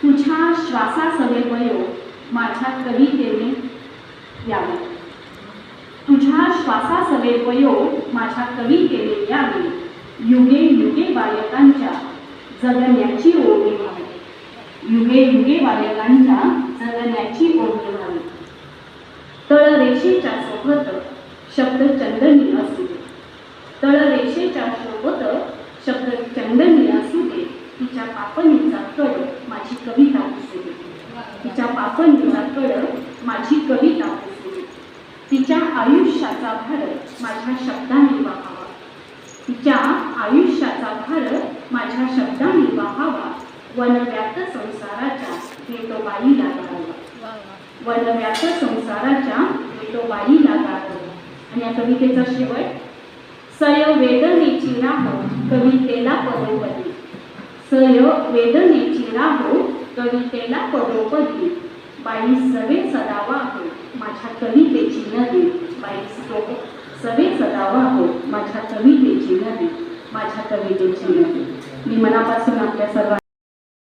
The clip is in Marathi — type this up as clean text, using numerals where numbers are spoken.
तुझ्या श्वासासवेवयो माझ्या कवितेने यावे, तुझ्या श्वासासवेवयो माझ्या कवितेने यावे, युगे युगे बालकांच्या जगण्याची ओढ व्हावी, युगे युगे बालकांच्या जगण्याची ओढ व्हावी. तळरेषेच्या सोबत शब्द चंदनी असू दे, तळरेषेच्या सोबत शब्द चंदनी असू दे, तिच्या पापणीचा कड माझी कविता पुसू दे, तिच्या पापणीचा कड माझी कविता पुसू दे. तिच्या आयुष्याचा भार माझ्या शब्दांनी वाहावा, तिच्या आयुष्याचा भार माझ्या शब्दांनी वाहावा. वनव्यात संसाराच्या वेटोबाईला गाळावा, वनव्यात संसाराच्या वेटोबाईला गाळावा. आणि या कवितेचा शेवट, सय वेदनेची राह कवितेला पदोपदी, सय वेदनेची राह कवितेला पदोपदी. बाई सवे सदावा हो माझ्या कवितेची नदी, बाई सवे सदावा हो माझ्या कवितेची नदी, माझ्या कवितेची नदी. मी मनापासून आपल्या सर्व